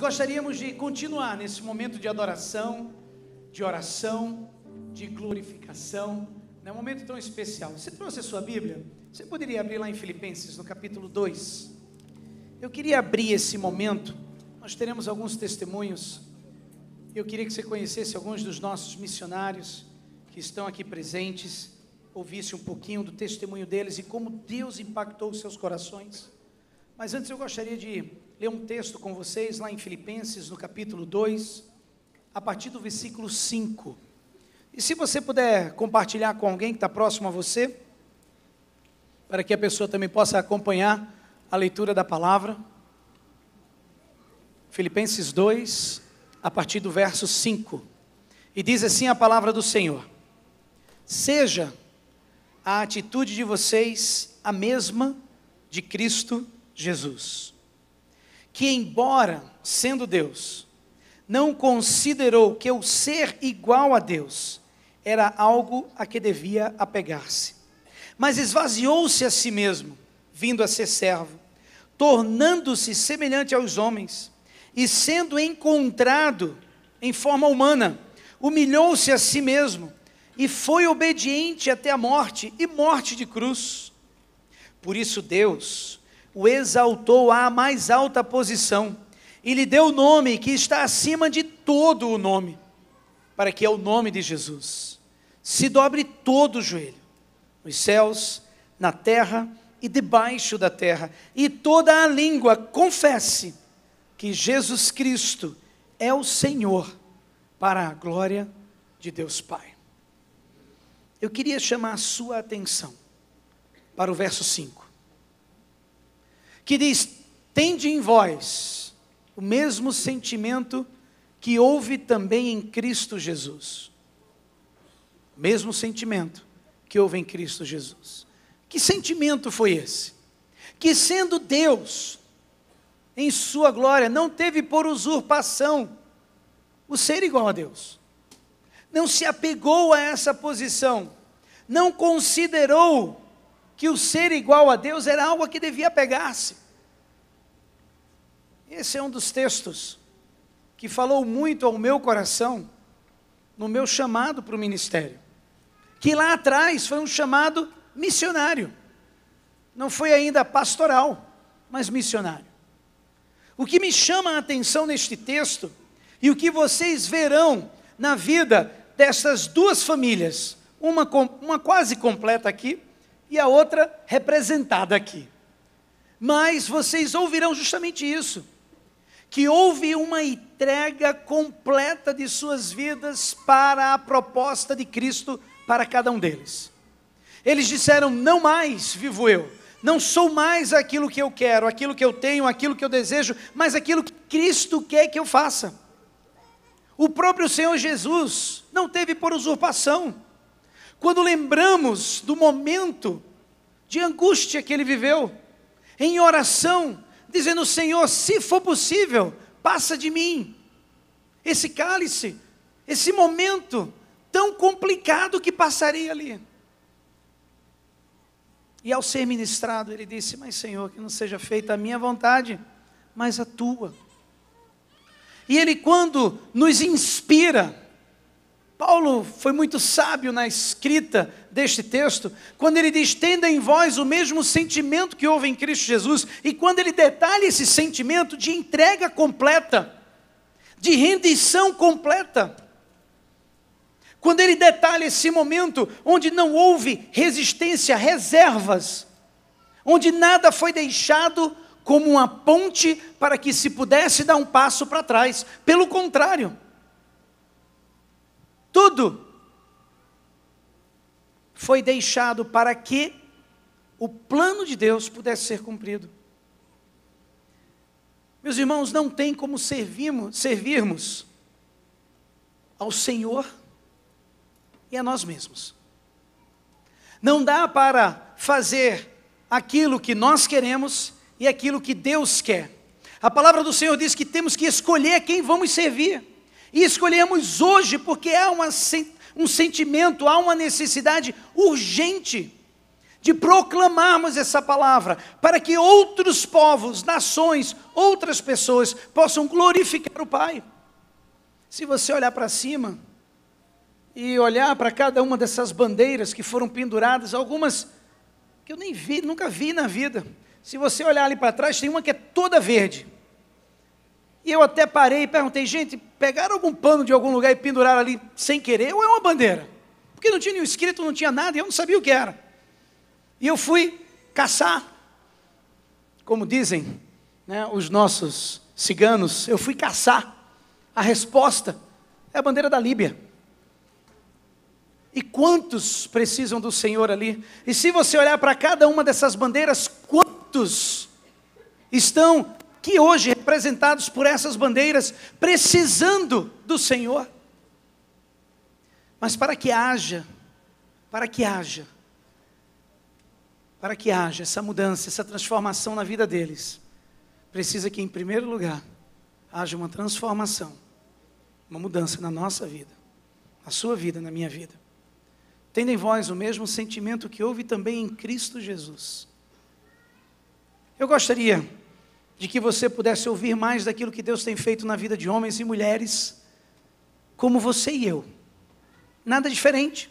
Gostaríamos de continuar nesse momento de adoração, de oração, de glorificação, num momento tão especial. Você trouxe a sua Bíblia? Você poderia abrir lá em Filipenses, no capítulo 2. Eu queria abrir esse momento, nós teremos alguns testemunhos. Eu queria que você conhecesse alguns dos nossos missionários que estão aqui presentes, ouvisse um pouquinho do testemunho deles e como Deus impactou os seus corações. Mas antes eu gostaria de ler um texto com vocês lá em Filipenses, no capítulo 2, a partir do versículo 5. E se você puder compartilhar com alguém que está próximo a você, para que a pessoa também possa acompanhar a leitura da palavra. Filipenses 2, a partir do verso 5. E diz assim a palavra do Senhor: seja a atitude de vocês a mesma de Cristo Jesus, que embora sendo Deus, não considerou que o ser igual a Deus era algo a que devia apegar-se, mas esvaziou-se a si mesmo, vindo a ser servo, tornando-se semelhante aos homens, e sendo encontrado em forma humana, humilhou-se a si mesmo, e foi obediente até a morte, e morte de cruz. Por isso Deus o exaltou à mais alta posição, e lhe deu o nome que está acima de todo o nome, para que ao nome de Jesus se dobre todo o joelho, nos céus, na terra e debaixo da terra, e toda a língua confesse que Jesus Cristo é o Senhor, para a glória de Deus Pai. Eu queria chamar a sua atenção para o verso 5, que diz: tende em vós o mesmo sentimento que houve também em Cristo Jesus. O mesmo sentimento que houve em Cristo Jesus. Que sentimento foi esse? Que sendo Deus, em sua glória, não teve por usurpação o ser igual a Deus. Não se apegou a essa posição. Não considerou que o ser igual a Deus era algo a que devia apegar-se. Esse é um dos textos que falou muito ao meu coração no meu chamado para o ministério, que lá atrás foi um chamado missionário, não foi ainda pastoral, mas missionário. O que me chama a atenção neste texto, e o que vocês verão na vida dessas duas famílias, uma quase completa aqui, e a outra representada aqui, mas vocês ouvirão justamente isso, que houve uma entrega completa de suas vidas para a proposta de Cristo para cada um deles. Eles disseram: não mais vivo eu, não sou mais aquilo que eu quero, aquilo que eu tenho, aquilo que eu desejo, mas aquilo que Cristo quer que eu faça. O próprio Senhor Jesus não teve por usurpação. Quando lembramos do momento de angústia que ele viveu, em oração, dizendo: Senhor, se for possível, passa de mim esse cálice, esse momento tão complicado que passaria ali. E ao ser ministrado, ele disse: mas Senhor, que não seja feita a minha vontade, mas a tua. E ele, quando nos inspira, Paulo foi muito sábio na escrita deste texto, quando ele diz: tenda em vós o mesmo sentimento que houve em Cristo Jesus, e quando ele detalha esse sentimento de entrega completa, de rendição completa, quando ele detalha esse momento onde não houve resistência, reservas, onde nada foi deixado como uma ponte para que se pudesse dar um passo para trás, pelo contrário, tudo foi deixado para que o plano de Deus pudesse ser cumprido. Meus irmãos, não tem como servirmos ao Senhor e a nós mesmos. Não dá para fazer aquilo que nós queremos e aquilo que Deus quer. A palavra do Senhor diz que temos que escolher quem vamos servir. E escolhemos hoje porque há um sentimento, há uma necessidade urgente de proclamarmos essa palavra, para que outros povos, nações, outras pessoas possam glorificar o Pai. Se você olhar para cima e olhar para cada uma dessas bandeiras que foram penduradas, algumas que eu nem vi, nunca vi na vida. Se você olhar ali para trás, tem uma que é toda verde. E eu até parei e perguntei, gente, pegaram algum pano de algum lugar e penduraram ali sem querer, ou é uma bandeira? Porque não tinha nenhum escrito, não tinha nada, e eu não sabia o que era. E eu fui caçar, como dizem, né, os nossos ciganos, eu fui caçar. A resposta é a bandeira da Líbia. E quantos precisam do Senhor ali? E se você olhar para cada uma dessas bandeiras, quantos estão aqui hoje representados por essas bandeiras, precisando do Senhor? Mas para que haja essa mudança, essa transformação na vida deles, precisa que, em primeiro lugar, haja uma transformação, uma mudança na nossa vida, na sua vida, na minha vida. Tendo em vós o mesmo sentimento que houve também em Cristo Jesus. Eu gostaria de que você pudesse ouvir mais daquilo que Deus tem feito na vida de homens e mulheres, como você e eu. Nada diferente,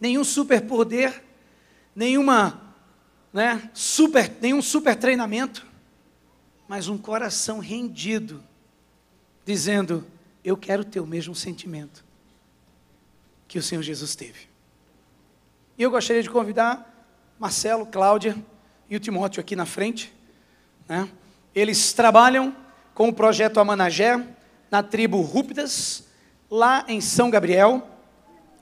nenhum superpoder, nenhum super treinamento, mas um coração rendido, dizendo, eu quero ter o mesmo sentimento que o Senhor Jesus teve. E eu gostaria de convidar Marcelo, Cláudia e o Timóteo aqui na frente, né? Eles trabalham com o projeto Amanagé, na tribo Rúpidas, lá em São Gabriel,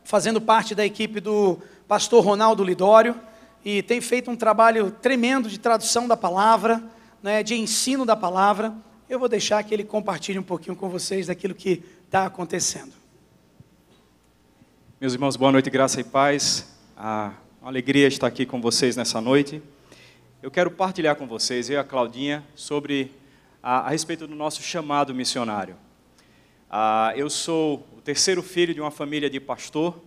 fazendo parte da equipe do pastor Ronaldo Lidório, e tem feito um trabalho tremendo de tradução da palavra, né, de ensino da palavra. Eu vou deixar que ele compartilhe um pouquinho com vocês daquilo que está acontecendo. Meus irmãos, boa noite, graça e paz. Uma alegria estar aqui com vocês nessa noite. Eu quero partilhar com vocês, eu e a Claudinha, sobre a respeito do nosso chamado missionário. Eu sou o terceiro filho de uma família de pastor.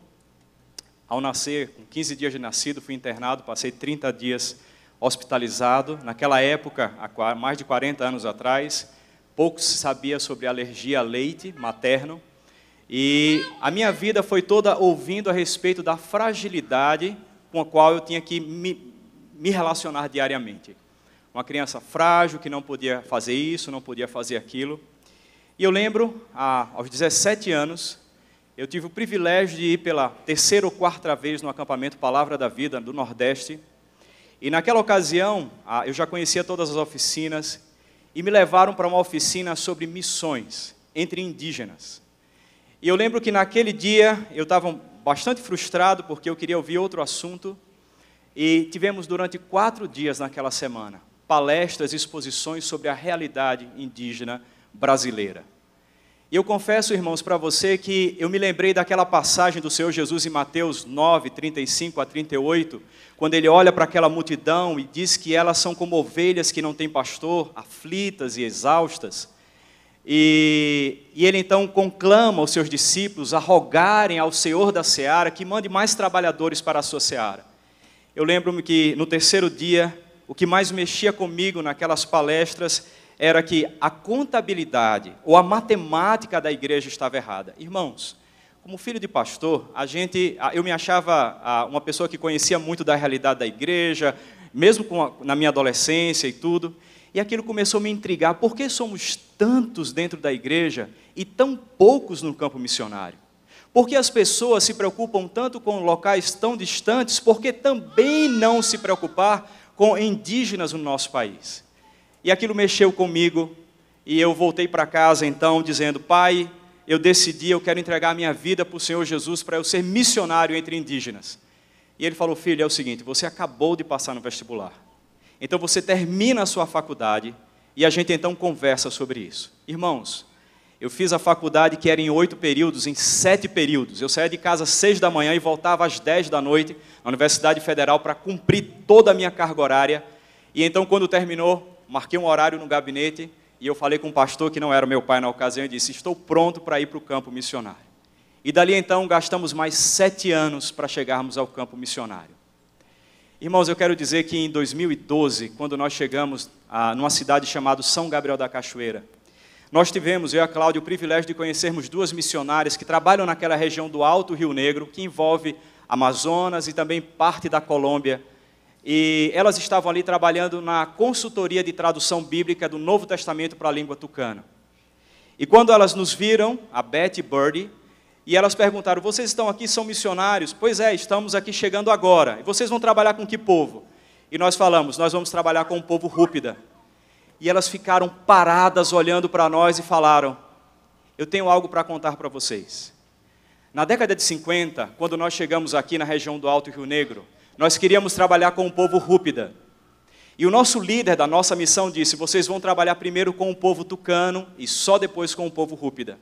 Ao nascer, com 15 dias de nascido, fui internado, passei 30 dias hospitalizado. Naquela época, há mais de 40 anos atrás, pouco se sabia sobre alergia a leite materno. E a minha vida foi toda ouvindo a respeito da fragilidade com a qual eu tinha que me relacionar diariamente. Uma criança frágil, que não podia fazer isso, não podia fazer aquilo. E eu lembro, aos 17 anos, eu tive o privilégio de ir pela terceira ou quarta vez no acampamento Palavra da Vida, do Nordeste. E naquela ocasião, eu já conhecia todas as oficinas, e me levaram para uma oficina sobre missões entre indígenas. E eu lembro que naquele dia eu estava bastante frustrado porque eu queria ouvir outro assunto. E tivemos durante 4 dias naquela semana palestras e exposições sobre a realidade indígena brasileira. E eu confesso, irmãos, para você que eu me lembrei daquela passagem do Senhor Jesus em Mateus 9, 35 a 38, quando ele olha para aquela multidão e diz que elas são como ovelhas que não têm pastor, aflitas e exaustas. E ele então conclama os seus discípulos a rogarem ao Senhor da seara que mande mais trabalhadores para a sua seara. Eu lembro-me que no terceiro dia, o que mais mexia comigo naquelas palestras era que a contabilidade ou a matemática da igreja estava errada. Irmãos, como filho de pastor, eu me achava uma pessoa que conhecia muito da realidade da igreja, mesmo na minha adolescência e tudo. E aquilo começou a me intrigar. Por que somos tantos dentro da igreja e tão poucos no campo missionário? Por que as pessoas se preocupam tanto com locais tão distantes? Por que também não se preocupar com indígenas no nosso país? E aquilo mexeu comigo, e eu voltei para casa então dizendo, pai, eu decidi, eu quero entregar a minha vida para o Senhor Jesus para eu ser missionário entre indígenas. E ele falou, filho, é o seguinte, você acabou de passar no vestibular. Então você termina a sua faculdade e a gente então conversa sobre isso. Irmãos, eu fiz a faculdade que era em 8 períodos, em 7 períodos. Eu saía de casa às 6 da manhã e voltava às 10 da noite na Universidade Federal para cumprir toda a minha carga horária. E então quando terminou, marquei um horário no gabinete e eu falei com um pastor que não era meu pai na ocasião e disse, estou pronto para ir para o campo missionário. E dali então gastamos mais 7 anos para chegarmos ao campo missionário. Irmãos, eu quero dizer que em 2012, quando nós chegamos numa cidade chamada São Gabriel da Cachoeira, nós tivemos, eu e a Cláudia, o privilégio de conhecermos 2 missionárias que trabalham naquela região do Alto Rio Negro, que envolve Amazonas e também parte da Colômbia. E elas estavam ali trabalhando na consultoria de tradução bíblica do Novo Testamento para a língua tucana. E quando elas nos viram, a Beth e Birdie, e elas perguntaram, vocês estão aqui, são missionários? Pois é, estamos aqui chegando agora. E vocês vão trabalhar com que povo? E nós falamos, nós vamos trabalhar com o povo Rúpida. E elas ficaram paradas olhando para nós e falaram, eu tenho algo para contar para vocês. Na década de 50, quando nós chegamos aqui na região do Alto Rio Negro, nós queríamos trabalhar com o povo Rúpida. E o nosso líder da nossa missão disse, vocês vão trabalhar primeiro com o povo tucano e só depois com o povo Rúpida.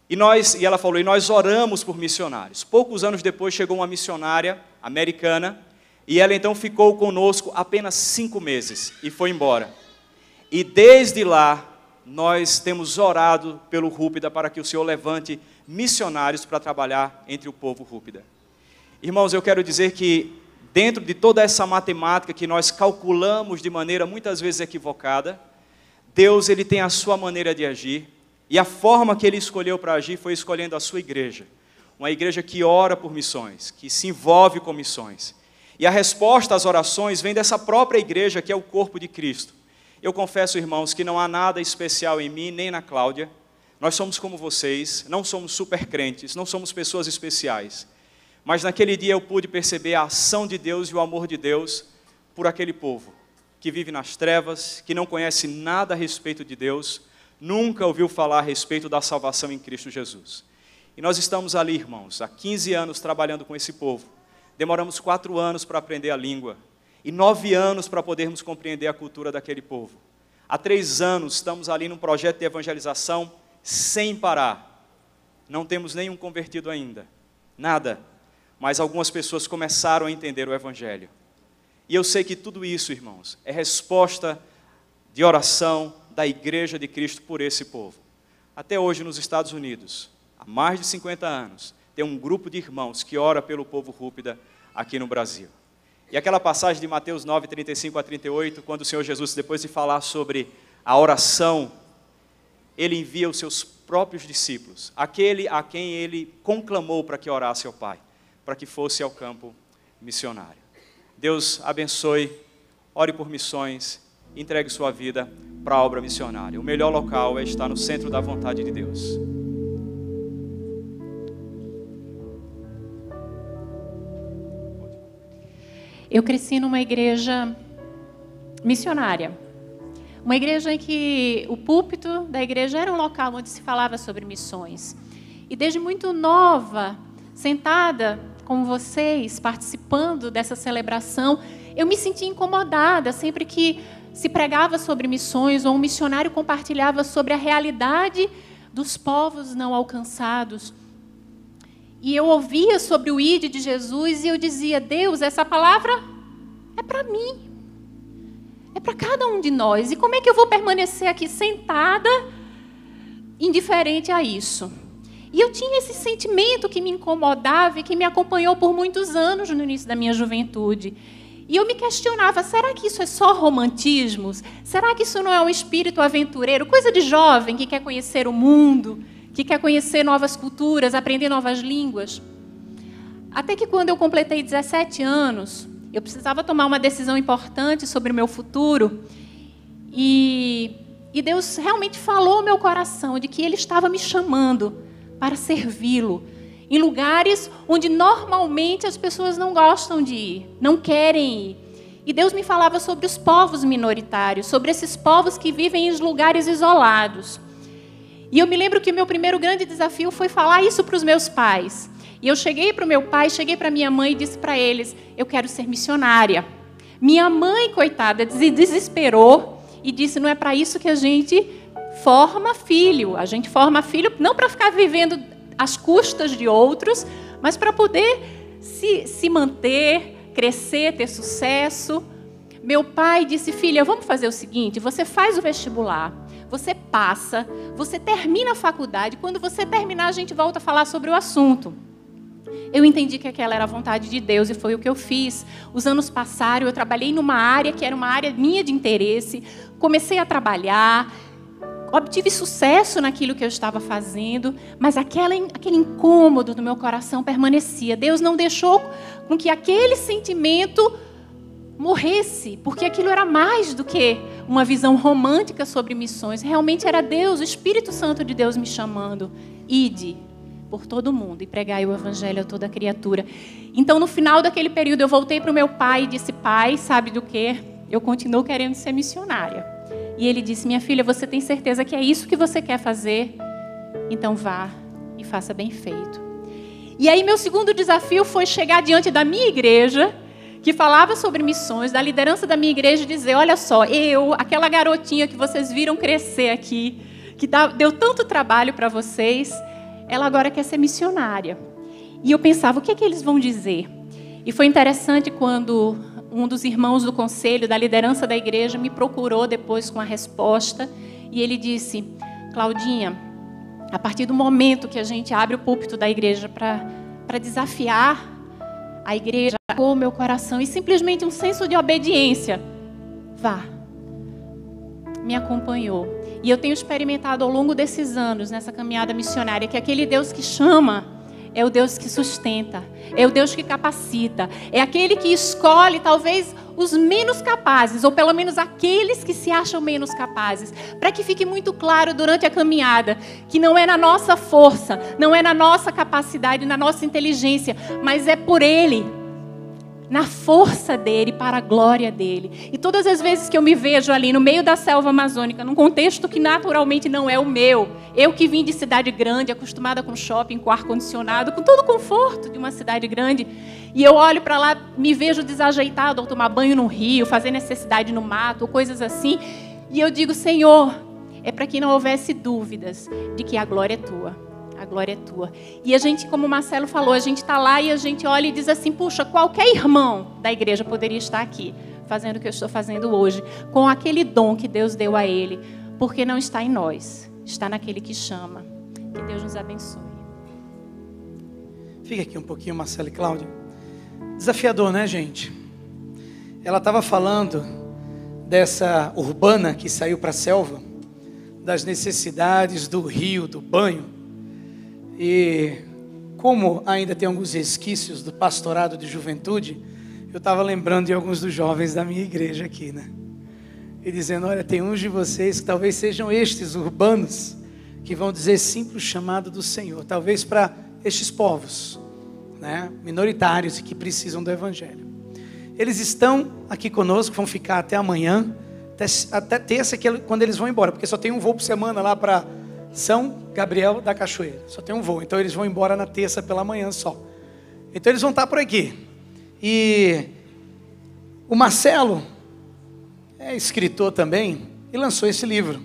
E ela falou, e nós oramos por missionários. Poucos anos depois chegou uma missionária americana, e ela então ficou conosco apenas 5 meses e foi embora. E desde lá, nós temos orado pelo Rúpida para que o Senhor levante missionários para trabalhar entre o povo Rúpida. Irmãos, eu quero dizer que dentro de toda essa matemática que nós calculamos de maneira muitas vezes equivocada, Deus ele tem a sua maneira de agir, e a forma que Ele escolheu para agir foi escolhendo a sua igreja. Uma igreja que ora por missões, que se envolve com missões. E a resposta às orações vem dessa própria igreja que é o corpo de Cristo. Eu confesso, irmãos, que não há nada especial em mim, nem na Cláudia. Nós somos como vocês, não somos super crentes, não somos pessoas especiais. Mas naquele dia eu pude perceber a ação de Deus e o amor de Deus por aquele povo que vive nas trevas, que não conhece nada a respeito de Deus, nunca ouviu falar a respeito da salvação em Cristo Jesus. E nós estamos ali, irmãos, há 15 anos trabalhando com esse povo. Demoramos 4 anos para aprender a língua e 9 anos para podermos compreender a cultura daquele povo. Há 3 anos estamos ali num projeto de evangelização sem parar. Não temos nenhum convertido ainda, nada. Mas algumas pessoas começaram a entender o Evangelho. E eu sei que tudo isso, irmãos, é resposta de oração da Igreja de Cristo por esse povo. Até hoje nos Estados Unidos, há mais de 50 anos, tem um grupo de irmãos que ora pelo povo Rúpida aqui no Brasil. E aquela passagem de Mateus 9, 35 a 38, quando o Senhor Jesus, depois de falar sobre a oração, Ele envia os seus próprios discípulos, aquele a quem Ele conclamou para que orasse ao Pai, para que fosse ao campo missionário. Deus abençoe, ore por missões, entregue sua vida para a obra missionária. O melhor local é estar no centro da vontade de Deus. Eu cresci numa igreja missionária. Uma igreja em que o púlpito da igreja era um local onde se falava sobre missões. E desde muito nova, sentada com vocês, participando dessa celebração, eu me sentia incomodada sempre que se pregava sobre missões ou um missionário compartilhava sobre a realidade dos povos não alcançados. E eu ouvia sobre o ID de Jesus e eu dizia, Deus, essa palavra é para mim. É para cada um de nós. E como é que eu vou permanecer aqui sentada, indiferente a isso? E eu tinha esse sentimento que me incomodava e que me acompanhou por muitos anos no início da minha juventude. E eu me questionava, será que isso é só romantismos? Será que isso não é um espírito aventureiro? Coisa de jovem que quer conhecer o mundo, que quer conhecer novas culturas, aprender novas línguas. Até que quando eu completei 17 anos, eu precisava tomar uma decisão importante sobre o meu futuro. E Deus realmente falou ao meu coração de que Ele estava me chamando para servi-lo em lugares onde normalmente as pessoas não gostam de ir, não querem ir. E Deus me falava sobre os povos minoritários, sobre esses povos que vivem em lugares isolados. E eu me lembro que o meu primeiro grande desafio foi falar isso para os meus pais. E eu cheguei para o meu pai, cheguei para minha mãe e disse para eles, eu quero ser missionária. Minha mãe, coitada, se desesperou e disse, não é para isso que a gente forma filho. A gente forma filho não para ficar vivendo às custas de outros, mas para poder se manter, crescer, ter sucesso. Meu pai disse, filha, vamos fazer o seguinte, você faz o vestibular, você passa, você termina a faculdade, quando você terminar a gente volta a falar sobre o assunto. Eu entendi que aquela era a vontade de Deus e foi o que eu fiz. Os anos passaram, eu trabalhei numa área que era uma área minha de interesse. Comecei a trabalhar, obtive sucesso naquilo que eu estava fazendo, mas aquele incômodo no meu coração permanecia. Deus não deixou com que aquele sentimento morresse, porque aquilo era mais do que uma visão romântica sobre missões. Realmente era Deus, o Espírito Santo de Deus me chamando. Ide por todo mundo e pregai o evangelho a toda criatura. Então, no final daquele período, eu voltei para o meu pai e disse: pai, sabe do quê? Eu continuo querendo ser missionária. E ele disse: minha filha, você tem certeza que é isso que você quer fazer? Então vá e faça bem feito. E aí meu segundo desafio foi chegar diante da minha igreja, que falava sobre missões, da liderança da minha igreja, e dizer: olha só, aquela garotinha que vocês viram crescer aqui, que deu tanto trabalho para vocês, ela agora quer ser missionária. E eu pensava, o que é que eles vão dizer? E foi interessante quando um dos irmãos do conselho, da liderança da igreja, me procurou depois com a resposta. E ele disse: Claudinha, a partir do momento que a gente abre o púlpito da igreja para desafiar a igreja, o meu coração, e simplesmente um senso de obediência, vá, me acompanhou. E eu tenho experimentado ao longo desses anos, nessa caminhada missionária, que aquele Deus que chama é o Deus que sustenta, é o Deus que capacita, é aquele que escolhe talvez os menos capazes, ou pelo menos aqueles que se acham menos capazes, para que fique muito claro durante a caminhada que não é na nossa força, não é na nossa capacidade, na nossa inteligência, mas é por Ele, na força dEle, para a glória dEle. E todas as vezes que eu me vejo ali no meio da selva amazônica, num contexto que naturalmente não é o meu, eu que vim de cidade grande, acostumada com shopping, com ar-condicionado, com todo o conforto de uma cidade grande, e eu olho para lá, me vejo desajeitado ao tomar banho no rio, fazer necessidade no mato, ou coisas assim, e eu digo: Senhor, é para que não houvesse dúvidas de que a glória é Tua. A glória é Tua. E a gente, como o Marcelo falou, a gente está lá e a gente olha e diz assim: puxa, qualquer irmão da igreja poderia estar aqui, fazendo o que eu estou fazendo hoje, com aquele dom que Deus deu a ele, porque não está em nós, está naquele que chama. Que Deus nos abençoe. Fica aqui um pouquinho, Marcelo e Cláudia. Desafiador, né, gente? Ela estava falando dessa urbana que saiu para a selva, das necessidades do rio, do banho. E como ainda tem alguns resquícios do pastorado de juventude, eu estava lembrando de alguns dos jovens da minha igreja aqui, né? E dizendo: olha, tem uns de vocês que talvez sejam estes urbanos, que vão dizer sim para o chamado do Senhor, talvez para estes povos, né, minoritários e que precisam do Evangelho. Eles estão aqui conosco, vão ficar até amanhã, até terça, quando eles vão embora, porque só tem um voo por semana lá para São Gabriel da Cachoeira, só tem um voo, então eles vão embora na terça pela manhã só. Então eles vão estar por aqui. E o Marcelo é escritor também e lançou esse livro.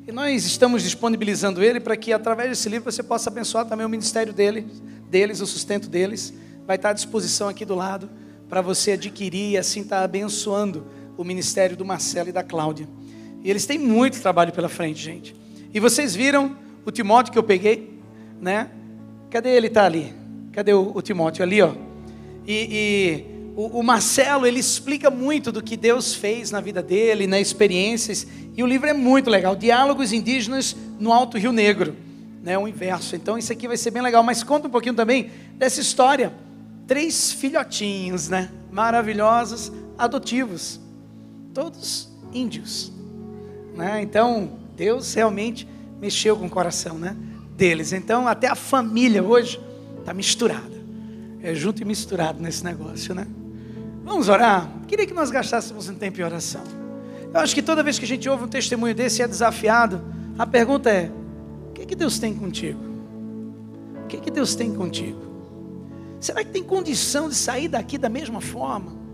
E nós estamos disponibilizando ele para que através desse livro você possa abençoar também o ministério deles, o sustento deles. Vai estar à disposição aqui do lado para você adquirir e assim estar abençoando o ministério do Marcelo e da Cláudia. E eles têm muito trabalho pela frente, gente. E vocês viram o Timóteo que eu peguei, né? Cadê ele? Está ali. Cadê o Timóteo? Ali, ó. E o Marcelo, ele explica muito do que Deus fez na vida dele, nas experiências. E o livro é muito legal. Diálogos Indígenas no Alto Rio Negro, né? O inverso. Então isso aqui vai ser bem legal. Mas conta um pouquinho também dessa história. 3 filhotinhos, né? Maravilhosos, adotivos. Todos índios, né? Então Deus realmente mexeu com o coração, né, deles. Então até a família hoje está misturada. É junto e misturado nesse negócio, né? Vamos orar? Queria que nós gastássemos um tempo em oração. Eu acho que toda vez que a gente ouve um testemunho desse e é desafiado, a pergunta é: o que Deus tem contigo? O que Deus tem contigo? Será que tem condição de sair daqui da mesma forma?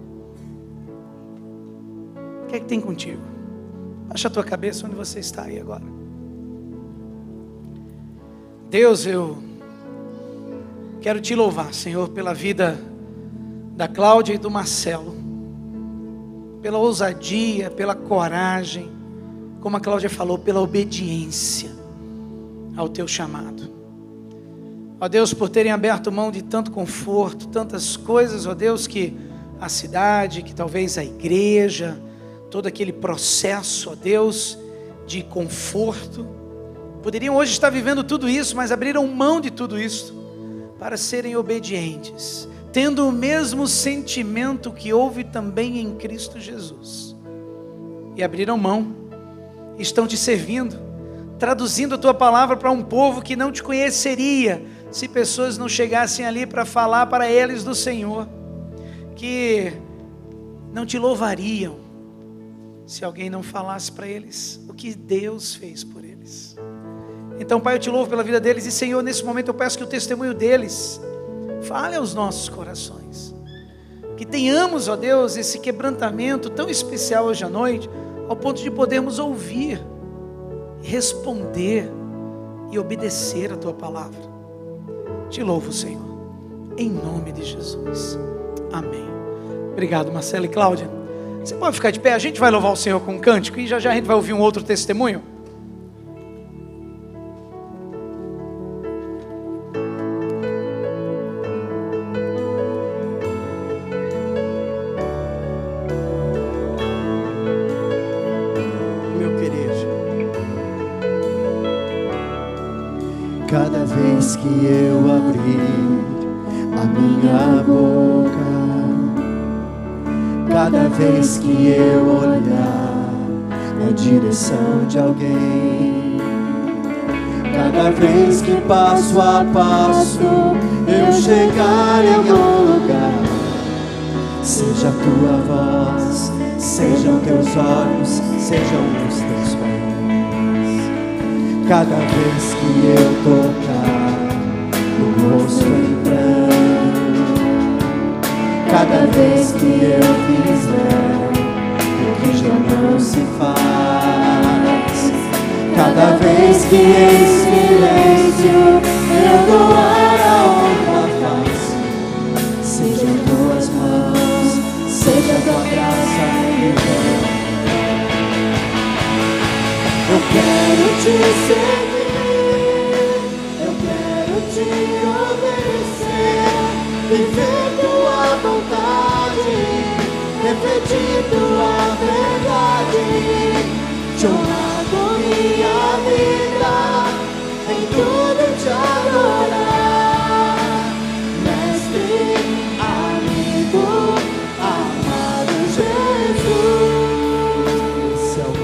O que tem contigo? Baixa a tua cabeça onde você está aí agora. Deus, eu quero te louvar, Senhor, pela vida da Cláudia e do Marcelo, pela ousadia, pela coragem, como a Cláudia falou, pela obediência ao teu chamado. Ó Deus, por terem aberto mão de tanto conforto, tantas coisas, ó Deus, que a cidade, que talvez a igreja, todo aquele processo, ó Deus, de conforto, poderiam hoje estar vivendo tudo isso, mas abriram mão de tudo isso para serem obedientes, tendo o mesmo sentimento que houve também em Cristo Jesus, e abriram mão, estão te servindo, traduzindo a tua palavra para um povo que não te conheceria, se pessoas não chegassem ali para falar para eles do Senhor, que não te louvariam, se alguém não falasse para eles o que Deus fez por eles. Então, Pai, eu te louvo pela vida deles, e Senhor, nesse momento eu peço que o testemunho deles fale aos nossos corações, que tenhamos, ó Deus, esse quebrantamento tão especial hoje à noite, ao ponto de podermos ouvir, responder e obedecer a tua palavra. Te louvo, Senhor, em nome de Jesus, amém. Obrigado, Marcelo e Cláudia. Você pode ficar de pé, a gente vai louvar o Senhor com um cântico, e já já a gente vai ouvir um outro testemunho. Cada vez que eu abrir a minha boca, cada vez que eu olhar na direção de alguém, cada vez que passo a passo eu chegar em algum lugar, seja a tua voz, sejam teus olhos, sejam os teus pés. Cada vez que eu tocar no rosto em pranto, cada vez que eu fizer o que já não se faz, cada vez que em silêncio eu doar a outra face, seja em tuas mãos, seja a tua graça e fé. Eu quero te servir, eu quero te obedecer, viver tua vontade, refletir tua verdade, te honrar com minha vida, em tudo te adorar, mestre, amigo, amado Jesus. Esse é o meu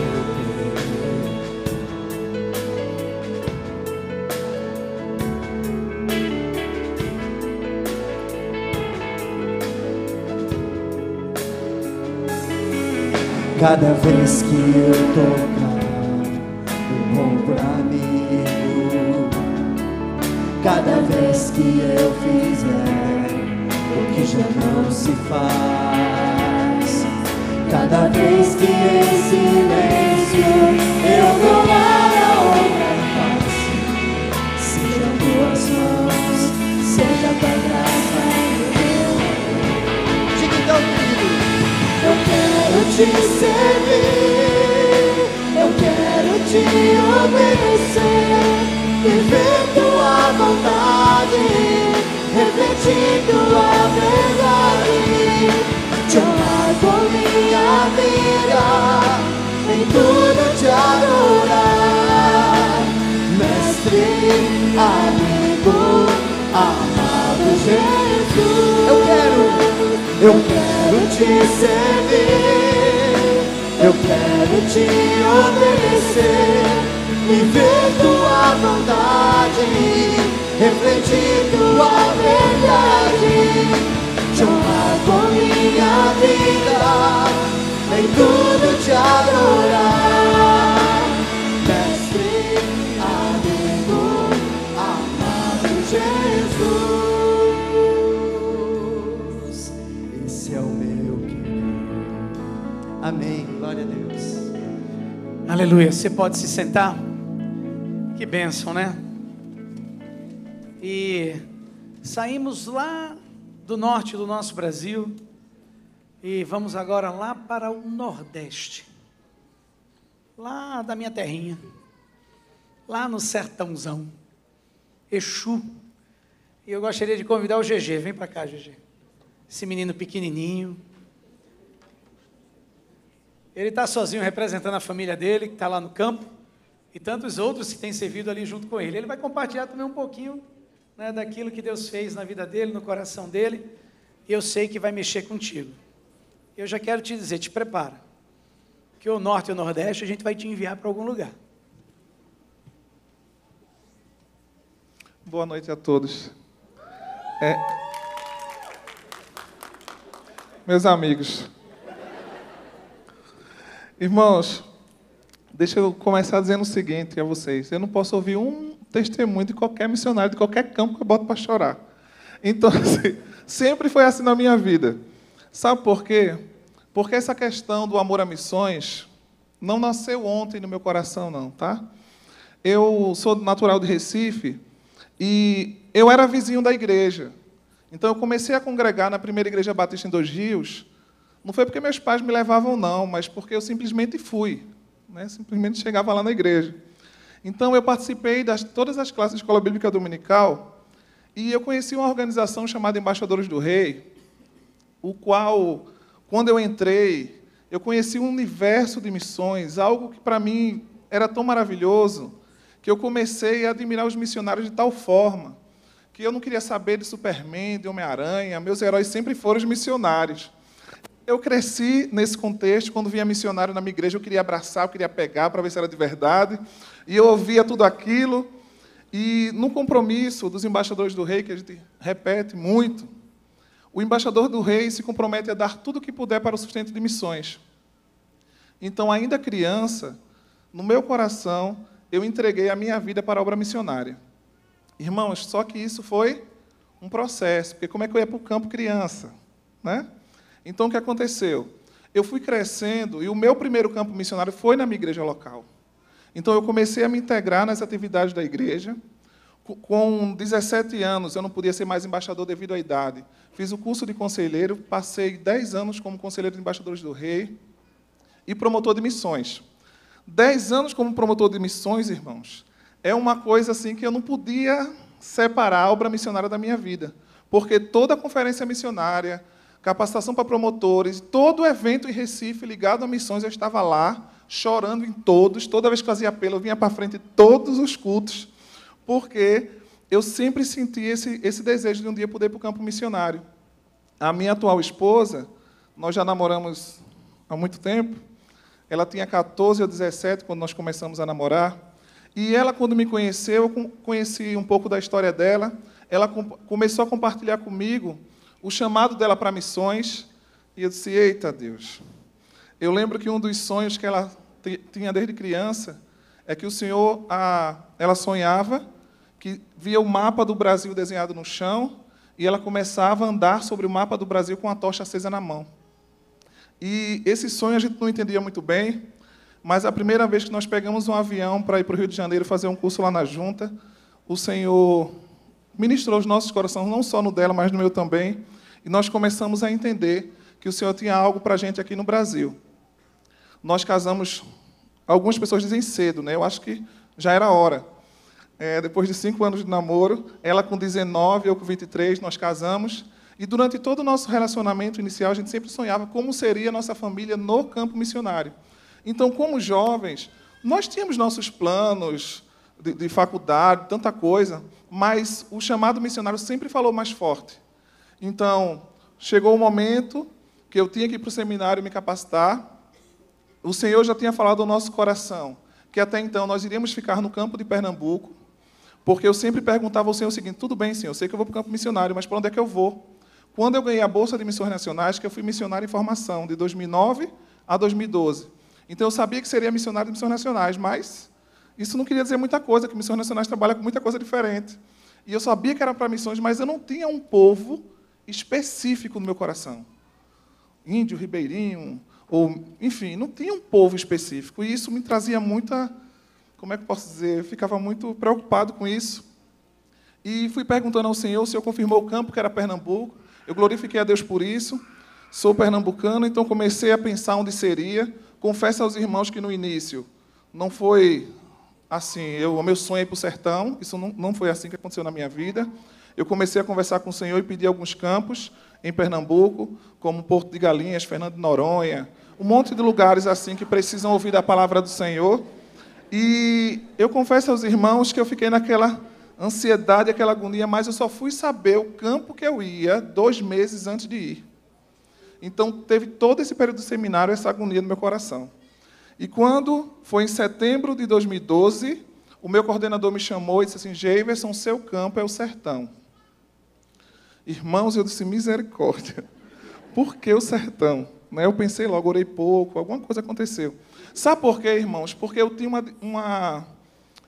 cada vez que eu tocar um ombro amigo, cada vez que eu fizer o que já não se faz, cada vez que em silêncio eu doar a outra face, seja tuas mãos, seja tua graça e teu amor. Diga então, querido. Eu quero te servir, eu quero te obedecer, viver tua vontade, refletir tua verdade, te honrar com minha vida, em tudo te adorar, mestre, amigo, amado Jesus. Eu quero te servir, eu quero te obedecer, viver tua vontade, refletir tua verdade, te honrar com minha vida, em tudo te adorar, mestre, amigo, amado Jesus. Amém, glória a Deus. Aleluia, você pode se sentar? Que bênção, né? E saímos lá do norte do nosso Brasil e vamos agora lá para o Nordeste, lá da minha terrinha, lá no sertãozão, Exu, E eu gostaria de convidar o GG. Vem para cá, GG. Esse menino pequenininho. Ele está sozinho representando a família dele, que está lá no campo, e tantos outros que têm servido ali junto com ele. Ele vai compartilhar também um pouquinho, né, daquilo que Deus fez na vida dele, no coração dele, e eu sei que vai mexer contigo. Eu já quero te dizer, te prepara, que o Norte e o Nordeste a gente vai te enviar para algum lugar. Boa noite a todos. Meus amigos, irmãos, deixa eu começar dizendo o seguinte a vocês. Eu não posso ouvir um testemunho de qualquer missionário, de qualquer campo que eu boto para chorar. Então, assim, sempre foi assim na minha vida. Sabe por quê? Porque essa questão do amor a missões não nasceu ontem no meu coração, não, tá? Eu sou natural de Recife e eu era vizinho da igreja. Então, eu comecei a congregar na primeira igreja batista em Dois Rios. Não foi porque meus pais me levavam, não, mas porque eu simplesmente fui. Né? Simplesmente chegava lá na igreja. Então, eu participei de todas as classes de escola bíblica dominical e eu conheci uma organização chamada Embaixadores do Rei, o qual, quando eu entrei, eu conheci um universo de missões, algo que para mim era tão maravilhoso, que eu comecei a admirar os missionários de tal forma que eu não queria saber de Superman, de Homem-Aranha, meus heróis sempre foram os missionários. Eu cresci nesse contexto, quando vinha missionário na minha igreja, eu queria abraçar, eu queria pegar para ver se era de verdade, e eu ouvia tudo aquilo, e no compromisso dos embaixadores do rei, que a gente repete muito, o embaixador do rei se compromete a dar tudo o que puder para o sustento de missões. Então, ainda criança, no meu coração, eu entreguei a minha vida para a obra missionária. Irmãos, só que isso foi um processo, porque como é que eu ia para o campo criança? Né? Então, o que aconteceu? Eu fui crescendo e o meu primeiro campo missionário foi na minha igreja local. Então, eu comecei a me integrar nas atividades da igreja. Com 17 anos, eu não podia ser mais embaixador devido à idade. Fiz o curso de conselheiro, passei 10 anos como conselheiro de embaixadores do rei e promotor de missões. 10 anos como promotor de missões, irmãos, é uma coisa assim que eu não podia separar a obra missionária da minha vida, porque toda a conferência missionária, capacitação para promotores, todo evento em Recife ligado a missões, eu estava lá, chorando em todos, toda vez que fazia apelo, eu vinha para frente de todos os cultos, porque eu sempre senti esse desejo de um dia poder ir para o campo missionário. A minha atual esposa, nós já namoramos há muito tempo, ela tinha 14 ou 17 quando nós começamos a namorar, e ela, quando me conheceu, eu conheci um pouco da história dela, ela começou a compartilhar comigo o chamado dela para missões, e eu disse, eita Deus. Eu lembro que um dos sonhos que ela tinha desde criança é que o Senhor, ela sonhava que via o mapa do Brasil desenhado no chão, e ela começava a andar sobre o mapa do Brasil com a tocha acesa na mão. E esse sonho a gente não entendia muito bem, mas a primeira vez que nós pegamos um avião para ir para o Rio de Janeiro fazer um curso lá na Junta, o Senhor ministrou os nossos corações, não só no dela, mas no meu também, e nós começamos a entender que o Senhor tinha algo para a gente aqui no Brasil. Nós casamos, algumas pessoas dizem cedo, né? Eu acho que já era hora. Depois de 5 anos de namoro, ela com 19, eu com 23, nós casamos, e durante todo o nosso relacionamento inicial, a gente sempre sonhava como seria a nossa família no campo missionário. Então, como jovens, nós tínhamos nossos planos de faculdade, tanta coisa, mas o chamado missionário sempre falou mais forte. Então, chegou o momento que eu tinha que ir para o seminário me capacitar. O Senhor já tinha falado ao nosso coração que até então nós iríamos ficar no campo de Pernambuco, porque eu sempre perguntava ao Senhor o seguinte, tudo bem, Senhor, eu sei que eu vou para o campo missionário, mas para onde é que eu vou? Quando eu ganhei a Bolsa de Missões Nacionais, que eu fui missionário em formação, de 2009 a 2012. Então, eu sabia que seria missionário de Missões Nacionais, mas isso não queria dizer muita coisa, que Missões Nacionais trabalha com muita coisa diferente. E eu sabia que era para missões, mas eu não tinha um povo específico no meu coração. Índio, ribeirinho, ou, enfim, não tinha um povo específico. E isso me trazia muita, como é que eu posso dizer, eu ficava muito preocupado com isso. E fui perguntando ao Senhor, o Senhor confirmou o campo que era Pernambuco. Eu glorifiquei a Deus por isso. Sou pernambucano, então comecei a pensar onde seria. Confesso aos irmãos que no início não foi assim, o meu sonho é ir para o sertão, isso não foi assim que aconteceu na minha vida. eu comecei a conversar com o Senhor e pedi alguns campos em Pernambuco, como Porto de Galinhas, Fernando de Noronha, um monte de lugares assim que precisam ouvir da palavra do Senhor. E eu confesso aos irmãos que eu fiquei naquela ansiedade, aquela agonia, mas eu só fui saber o campo que eu ia 2 meses antes de ir. Então, teve todo esse período do seminário, essa agonia no meu coração. E quando foi em setembro de 2012, o meu coordenador me chamou e disse assim: Geiverson, seu campo é o sertão. Irmãos, eu disse: misericórdia. Por que o sertão? Eu pensei logo, orei pouco, alguma coisa aconteceu. Sabe por quê, irmãos? Porque eu tinha uma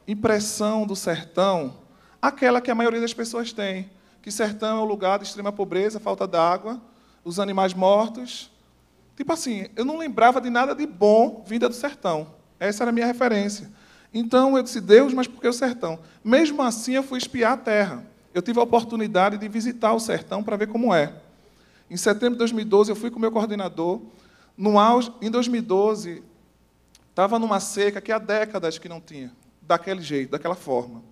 impressão do sertão, aquela que a maioria das pessoas tem, que sertão é um lugar de extrema pobreza, falta d'água, os animais mortos. Tipo assim, eu não lembrava de nada de bom vinda do sertão. Essa era a minha referência. Então eu disse: Deus, mas por que o sertão? Mesmo assim, eu fui espiar a terra. Eu tive a oportunidade de visitar o sertão para ver como é. Em setembro de 2012, eu fui com o meu coordenador. No auge, em 2012, estava numa seca que há décadas que não tinha, daquele jeito, daquela forma.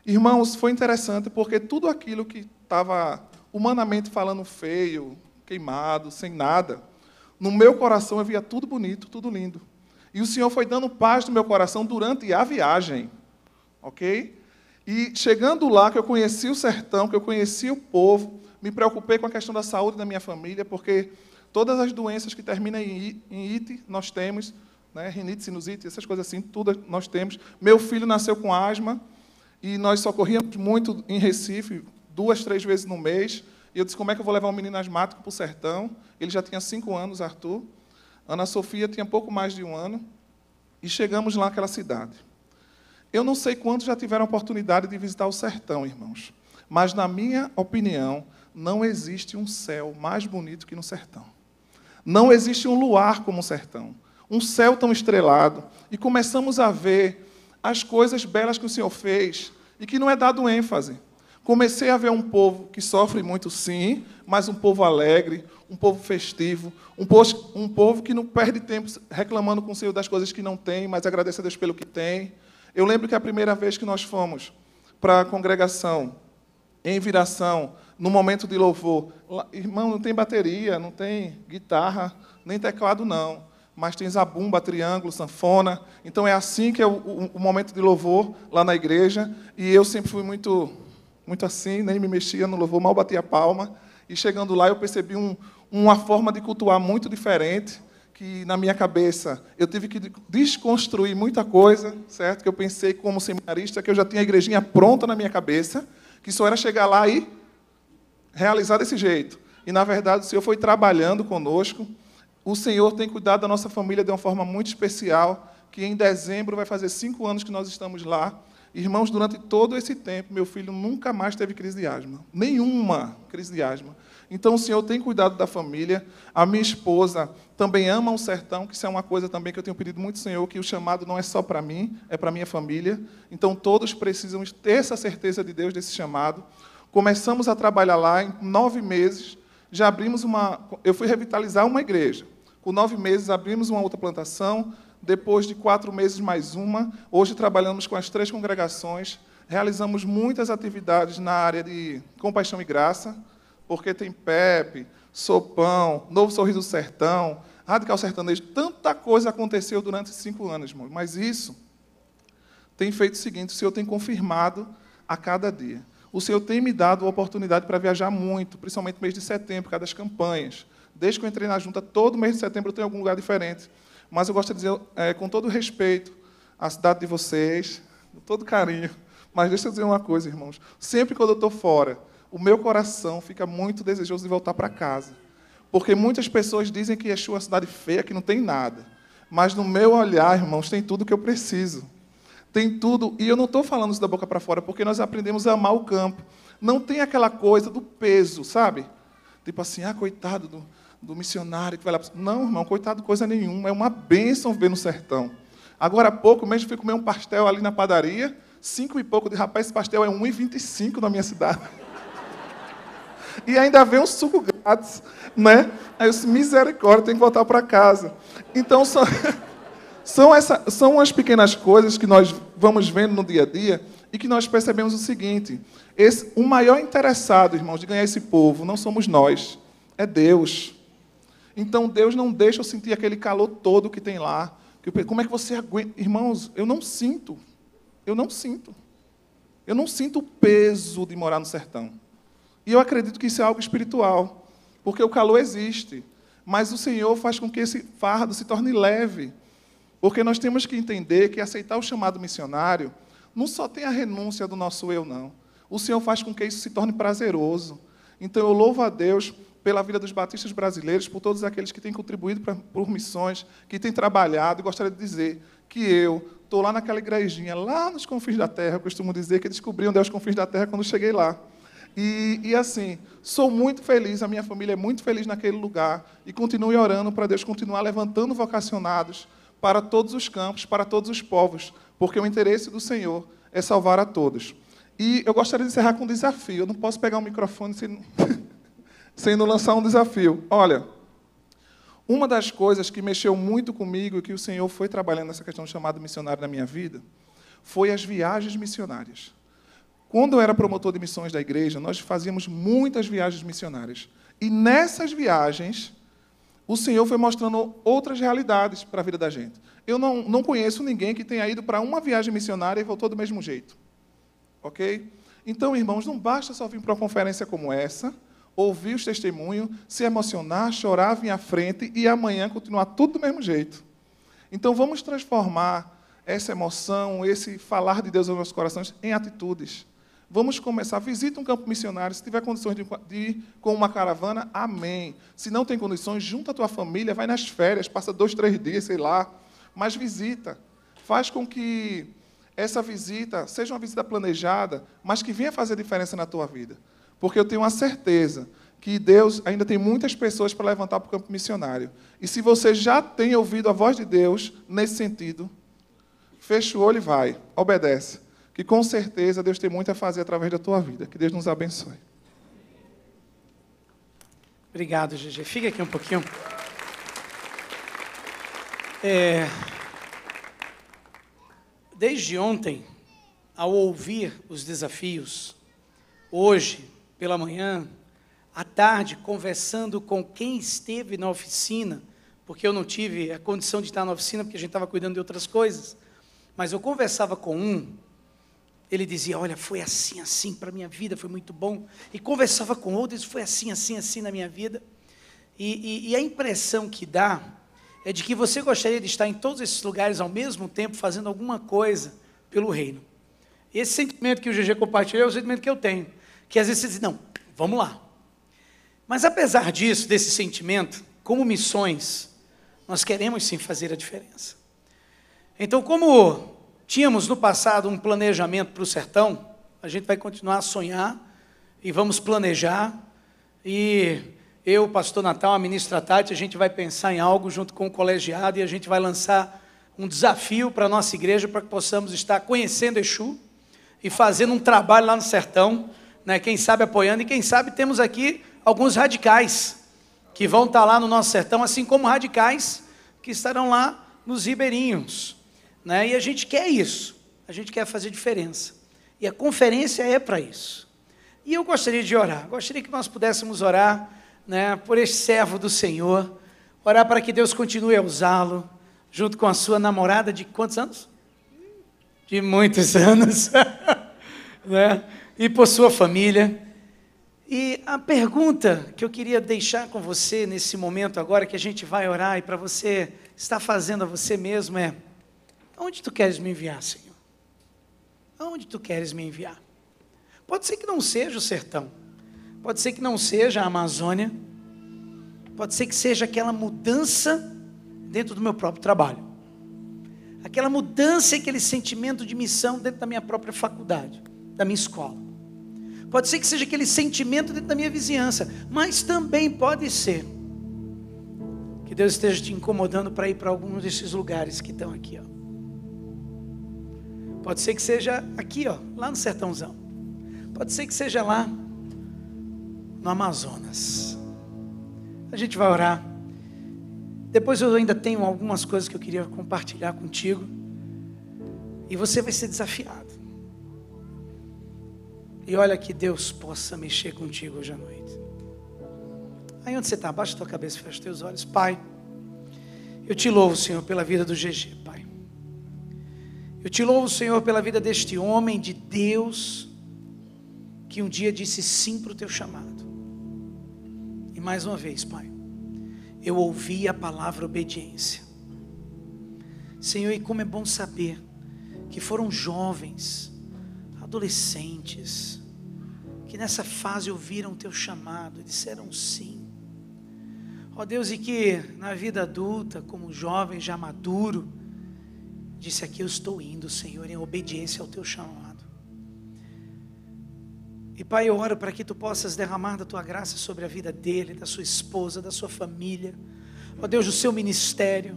Irmãos, foi interessante porque tudo aquilo que estava humanamente falando feio, queimado, sem nada, no meu coração eu via tudo bonito, tudo lindo. E o Senhor foi dando paz no meu coração durante a viagem. Ok? E chegando lá, que eu conheci o sertão, que eu conheci o povo, me preocupei com a questão da saúde da minha família, porque todas as doenças que terminam em ite, nós temos, né? Rinite, sinusite, essas coisas assim, tudo nós temos. Meu filho nasceu com asma, e nós socorríamos muito em Recife, 2, 3 vezes no mês. E eu disse: como é que eu vou levar um menino asmático para o sertão? Ele já tinha 5 anos, Arthur. Ana Sofia tinha pouco mais de 1 ano. E chegamos lá naquela cidade. Eu não sei quantos já tiveram a oportunidade de visitar o sertão, irmãos. Mas, na minha opinião, não existe um céu mais bonito que no sertão. Não existe um luar como o sertão. Um céu tão estrelado. E começamos a ver as coisas belas que o Senhor fez e que não é dado ênfase. Comecei a ver um povo que sofre muito, sim, mas um povo alegre, um povo festivo, um povo que não perde tempo reclamando com o Senhor das coisas que não tem, mas agradece a Deus pelo que tem. Eu lembro que a primeira vez que nós fomos para a congregação, em Viração, no momento de louvor, irmão, não tem bateria, não tem guitarra, nem teclado, não. Mas tem zabumba, triângulo, sanfona. Então é assim que é o momento de louvor lá na igreja. E eu sempre fui muito assim, nem me mexia no louvor, mal batia a palma. E chegando lá eu percebi uma forma de cultuar muito diferente, que na minha cabeça eu tive que desconstruir muita coisa, certo? Que eu pensei como seminarista, que eu já tinha a igrejinha pronta na minha cabeça, que só era chegar lá e realizar desse jeito. E, na verdade, o Senhor foi trabalhando conosco. O Senhor tem cuidado da nossa família de uma forma muito especial, que em dezembro vai fazer 5 anos que nós estamos lá. Irmãos, durante todo esse tempo, meu filho nunca mais teve crise de asma. Nenhuma crise de asma. Então, o Senhor tem cuidado da família. A minha esposa também ama o sertão, que isso é uma coisa também que eu tenho pedido muito ao Senhor, que o chamado não é só para mim, é para a minha família. Então, todos precisam ter essa certeza de Deus desse chamado. Começamos a trabalhar lá, em 9 meses, já abrimos eu fui revitalizar uma igreja. Com 9 meses, abrimos uma outra plantação. Depois de 4 meses, mais uma. Hoje, trabalhamos com as 3 congregações. Realizamos muitas atividades na área de compaixão e graça, porque tem PEP, Sopão, Novo Sorriso do Sertão, Radical Sertanejo. Tanta coisa aconteceu durante 5 anos, irmão. Mas isso tem feito o seguinte: o Senhor tem confirmado a cada dia. O Senhor tem me dado a oportunidade para viajar muito, principalmente no mês de setembro, por causa das campanhas. Desde que eu entrei na junta, todo mês de setembro eu tenho algum lugar diferente. Mas eu gosto de dizer, com todo respeito, à cidade de vocês, com todo carinho. Mas deixa eu dizer uma coisa, irmãos. Sempre quando eu estou fora, o meu coração fica muito desejoso de voltar para casa. Porque muitas pessoas dizem que Yeshua é uma cidade feia, que não tem nada. Mas no meu olhar, irmãos, tem tudo que eu preciso. Tem tudo. E eu não estou falando isso da boca para fora, porque nós aprendemos a amar o campo. Não tem aquela coisa do peso, sabe? Tipo assim, coitado do missionário que vai lá. Não, irmão, coitado, coisa nenhuma. É uma bênção ver no sertão. Agora há pouco mesmo fui comer um pastel ali na padaria, 5 e pouco de rapaz, esse pastel é 1,25 na minha cidade. E ainda vem um suco grátis, né? Aí eu disse, misericórdia, tenho que voltar para casa. Então, são as pequenas coisas que nós vamos vendo no dia a dia e que nós percebemos o seguinte: o maior interessado, irmãos, de ganhar esse povo não somos nós, é Deus. Então Deus não deixa eu sentir aquele calor todo que tem lá. Como é que você aguenta? Irmãos, eu não sinto o peso de morar no sertão. E eu acredito que isso é algo espiritual, porque o calor existe, mas o Senhor faz com que esse fardo se torne leve. Porque nós temos que entender que aceitar o chamado missionário não só tem a renúncia do nosso eu, não. O Senhor faz com que isso se torne prazeroso. Então eu louvo a Deus pela vida dos batistas brasileiros, por todos aqueles que têm contribuído por missões, que têm trabalhado. E gostaria de dizer que eu estou lá naquela igrejinha, lá nos confins da terra, eu costumo dizer que descobri onde é os confins da terra quando cheguei lá. E assim, sou muito feliz, a minha família é muito feliz naquele lugar, e continue orando para Deus continuar levantando vocacionados para todos os campos, para todos os povos, porque o interesse do Senhor é salvar a todos. E eu gostaria de encerrar com um desafio. Eu não posso pegar um microfone sem não lançar um desafio. Olha, uma das coisas que mexeu muito comigo e que o Senhor foi trabalhando nessa questão chamada missionário na minha vida foi as viagens missionárias. Quando eu era promotor de missões da igreja, nós fazíamos muitas viagens missionárias. E nessas viagens, o Senhor foi mostrando outras realidades para a vida da gente. Eu não conheço ninguém que tenha ido para uma viagem missionária e voltou do mesmo jeito. Ok? Então, irmãos, não basta só vir para uma conferência como essa, ouvir os testemunhos, se emocionar, chorar, vir à frente e amanhã continuar tudo do mesmo jeito. Então, vamos transformar essa emoção, esse falar de Deus aos nossos corações em atitudes. Vamos começar, visita um campo missionário, se tiver condições de ir com uma caravana, amém. Se não tem condições, junta a tua família, vai nas férias, passa 2, 3 dias, sei lá, mas visita. Faz com que essa visita seja uma visita planejada, mas que venha fazer diferença na tua vida. Porque eu tenho uma certeza que Deus ainda tem muitas pessoas para levantar para o campo missionário. E se você já tem ouvido a voz de Deus nesse sentido, fecha o olho e vai, obedece. Que com certeza Deus tem muito a fazer através da tua vida. Que Deus nos abençoe. Obrigado, GG. Fica aqui um pouquinho. Desde ontem, ao ouvir os desafios, hoje, pela manhã, à tarde, conversando com quem esteve na oficina, porque eu não tive a condição de estar na oficina, porque a gente estava cuidando de outras coisas, mas eu conversava com ele dizia, olha, foi assim, assim para a minha vida, foi muito bom. E conversava com outros, foi assim, assim, assim na minha vida. E a impressão que dá é de que você gostaria de estar em todos esses lugares ao mesmo tempo, fazendo alguma coisa pelo reino. Esse sentimento que o GG compartilhou é o sentimento que eu tenho. Que às vezes você diz, não, vamos lá. Mas apesar disso, desse sentimento, como missões, nós queremos sim fazer a diferença. Então, como tínhamos no passado um planejamento para o sertão, a gente vai continuar a sonhar e vamos planejar. E eu, pastor Natal, a ministra Tati, a gente vai pensar em algo junto com o colegiado e a gente vai lançar um desafio para a nossa igreja para que possamos estar conhecendo Exu e fazendo um trabalho lá no sertão, né? Quem sabe apoiando e quem sabe temos aqui alguns radicais que vão estar lá no nosso sertão, assim como radicais que estarão lá nos ribeirinhos. Né? E a gente quer isso, a gente quer fazer diferença. E a conferência é para isso. E eu gostaria de orar, gostaria que nós pudéssemos orar, né, por este servo do Senhor, orar para que Deus continue a usá-lo, junto com a sua namorada de quantos anos? De muitos anos, né? E por sua família. E a pergunta que eu queria deixar com você nesse momento agora, que a gente vai orar, e para você estar fazendo a você mesmo é, aonde tu queres me enviar, Senhor? Aonde tu queres me enviar? Pode ser que não seja o sertão, pode ser que não seja a Amazônia, pode ser que seja aquela mudança dentro do meu próprio trabalho, aquela mudança e aquele sentimento de missão dentro da minha própria faculdade, da minha escola. Pode ser que seja aquele sentimento dentro da minha vizinhança, mas também pode ser que Deus esteja te incomodando para ir para algum desses lugares que estão aqui, ó. Pode ser que seja aqui, ó, lá no sertãozão. Pode ser que seja lá no Amazonas. A gente vai orar. Depois eu ainda tenho algumas coisas que eu queria compartilhar contigo. E você vai ser desafiado. E olha que Deus possa mexer contigo hoje à noite. Aí onde você está, abaixa a tua cabeça, fecha os teus olhos. Pai, eu te louvo, Senhor, pela vida do GG, Pai. Eu te louvo, Senhor, pela vida deste homem de Deus, que um dia disse sim para o teu chamado. E mais uma vez, Pai, eu ouvi a palavra obediência. Senhor, e como é bom saber que foram jovens, adolescentes, que nessa fase ouviram o teu chamado e disseram sim. Ó Deus, e que na vida adulta, como jovem já maduro, disse: aqui eu estou indo, Senhor, em obediência ao teu chamado. E Pai, eu oro para que tu possas derramar da tua graça sobre a vida dele, da sua esposa, da sua família, ó Deus, do seu ministério,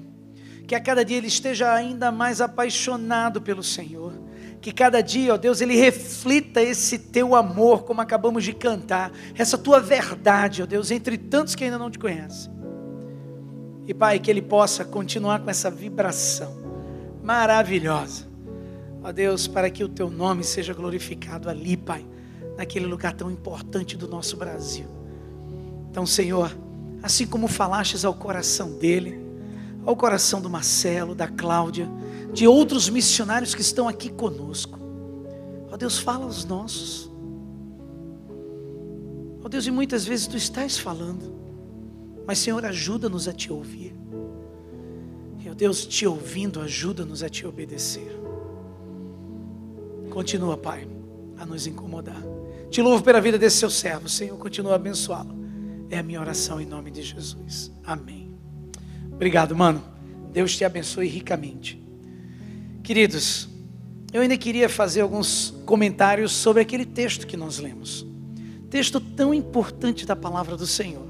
que a cada dia ele esteja ainda mais apaixonado pelo Senhor, que cada dia, ó Deus, ele reflita esse teu amor, como acabamos de cantar, essa tua verdade, ó Deus, entre tantos que ainda não te conhecem. E Pai, que ele possa continuar com essa vibração maravilhosa, ó Deus, para que o teu nome seja glorificado ali, Pai, naquele lugar tão importante do nosso Brasil. Então, Senhor, assim como falastes ao coração dele, ao coração do Marcelo, da Cláudia, de outros missionários que estão aqui conosco, ó Deus, fala aos nossos. Ó Deus, e muitas vezes tu estás falando, mas Senhor, ajuda-nos a te ouvir. E ó Deus, te ouvindo, ajuda-nos a te obedecer. Continua, Pai, a nos incomodar. Te louvo pela vida desse seu servo, Senhor, continua a abençoá-lo. É a minha oração em nome de Jesus. Amém. Obrigado, mano. Deus te abençoe ricamente. Queridos, eu ainda queria fazer alguns comentários sobre aquele texto que nós lemos. Texto tão importante da palavra do Senhor.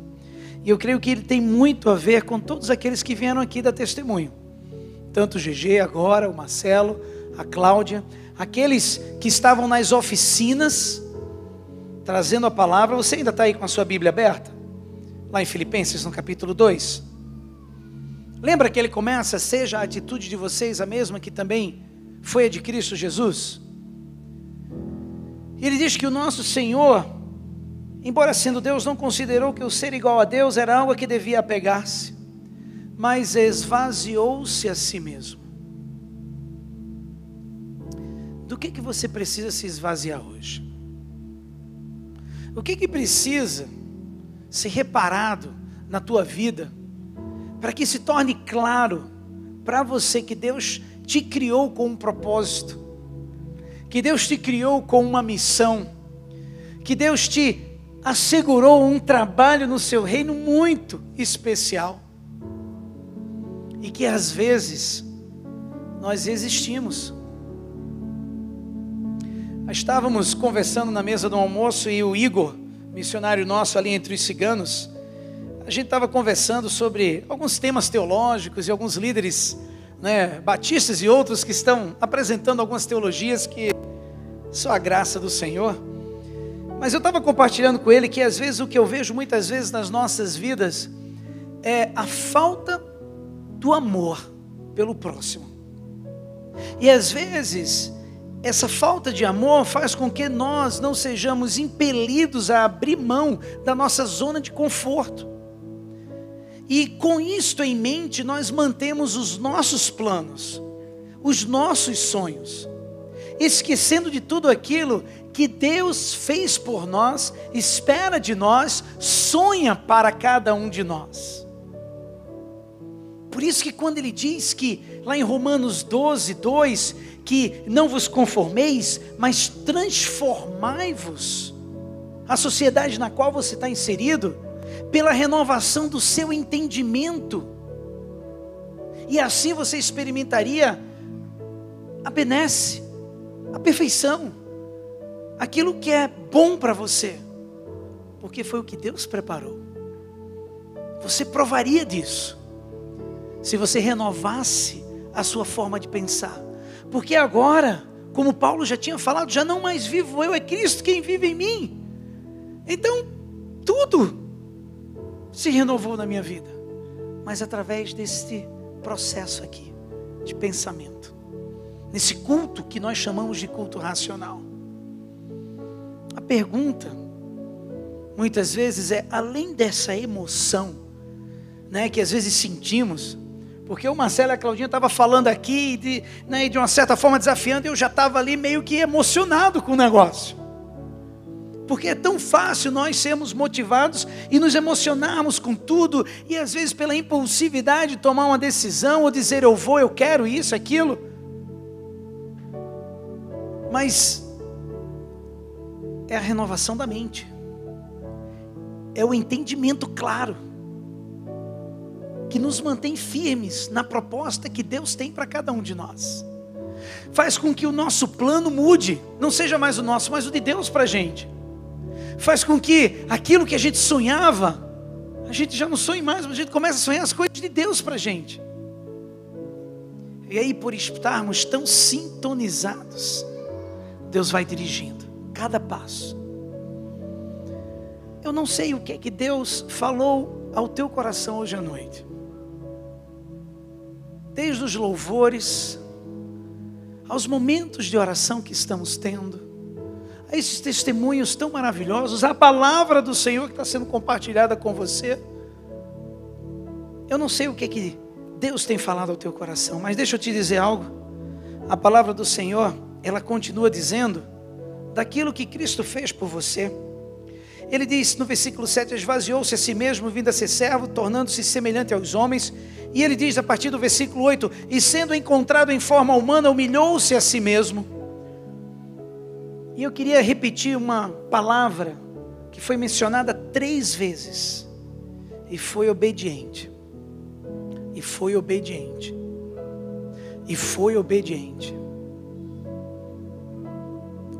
E eu creio que ele tem muito a ver com todos aqueles que vieram aqui dar testemunho. Tanto o GG agora, o Marcelo, a Cláudia, aqueles que estavam nas oficinas, trazendo a palavra. Você ainda está aí com a sua Bíblia aberta? Lá em Filipenses, no capítulo 2. Lembra que ele começa: seja a atitude de vocês a mesma que também foi a de Cristo Jesus? E ele diz que o nosso Senhor, embora sendo Deus, não considerou que o ser igual a Deus era algo a que devia apegar-se, mas esvaziou-se a si mesmo. Do que você precisa se esvaziar hoje? O que precisa ser reparado na tua vida, para que se torne claro para você que Deus te criou com um propósito, que Deus te criou com uma missão, que Deus te assegurou um trabalho no seu reino muito especial, e que às vezes nós resistimos. Estávamos conversando na mesa do almoço e o Igor, missionário nosso ali entre os ciganos, a gente estava conversando sobre alguns temas teológicos e alguns líderes, batistas e outros que estão apresentando algumas teologias que são a graça do Senhor. Mas eu estava compartilhando com ele que às vezes o que eu vejo muitas vezes nas nossas vidas é a falta do amor pelo próximo. E às vezes essa falta de amor faz com que nós não sejamos impelidos a abrir mão da nossa zona de conforto. E com isto em mente, nós mantemos os nossos planos, os nossos sonhos, esquecendo de tudo aquilo que Deus fez por nós, espera de nós, sonha para cada um de nós. Por isso que quando ele diz que, lá em Romanos 12, 2, que não vos conformeis, mas transformai-vos, a sociedade na qual você está inserido, pela renovação do seu entendimento, e assim você experimentaria a benesse, a perfeição, aquilo que é bom para você, porque foi o que Deus preparou. Você provaria disso, se você renovasse a sua forma de pensar, porque agora, como Paulo já tinha falado, já não mais vivo eu, é Cristo quem vive em mim. Então, tudo se renovou na minha vida, mas através desse processo aqui, de pensamento, nesse culto que nós chamamos de culto racional. pergunta, muitas vezes, é além dessa emoção, né, que às vezes sentimos, porque o Marcelo e a Claudinha estavam falando aqui, de uma certa forma desafiando, e eu já estava ali meio que emocionado com o negócio. Porque é tão fácil nós sermos motivados e nos emocionarmos com tudo, e às vezes pela impulsividade tomar uma decisão, ou dizer eu vou, eu quero isso, aquilo. Mas é a renovação da mente, é o entendimento claro, que nos mantém firmes na proposta que Deus tem para cada um de nós. Faz com que o nosso plano mude, não seja mais o nosso, mas o de Deus para a gente. Faz com que aquilo que a gente sonhava, a gente já não sonhe mais, mas a gente começa a sonhar as coisas de Deus para a gente. E aí, por estarmos tão sintonizados, Deus vai dirigindo cada passo. Eu não sei o que é que Deus falou ao teu coração hoje à noite. Desde os louvores, aos momentos de oração que estamos tendo, a esses testemunhos tão maravilhosos, a palavra do Senhor que está sendo compartilhada com você. Eu não sei o que é que Deus tem falado ao teu coração, mas deixa eu te dizer algo. A palavra do Senhor, ela continua dizendo daquilo que Cristo fez por você. Ele diz no versículo 7, esvaziou-se a si mesmo, vindo a ser servo, tornando-se semelhante aos homens. E ele diz a partir do versículo 8, e sendo encontrado em forma humana, humilhou-se a si mesmo. E eu queria repetir uma palavra que foi mencionada 3 vezes. E foi obediente. E foi obediente. E foi obediente.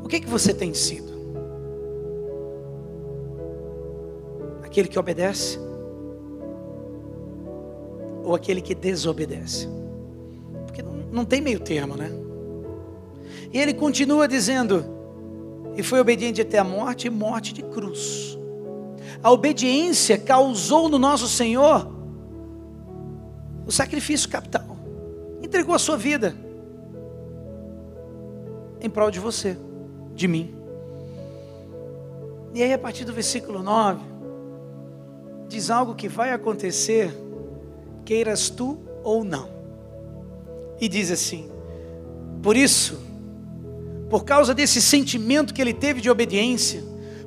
O que você tem sido? Aquele que obedece? Ou aquele que desobedece? Porque não tem meio termo, né? E ele continua dizendo, e foi obediente até a morte, e morte de cruz. A obediência causou no nosso Senhor o sacrifício capital. Entregou a sua vida em prol de você, de mim. E aí a partir do versículo 9, diz algo que vai acontecer, queiras tu ou não. E diz assim, por isso, por causa desse sentimento que ele teve de obediência,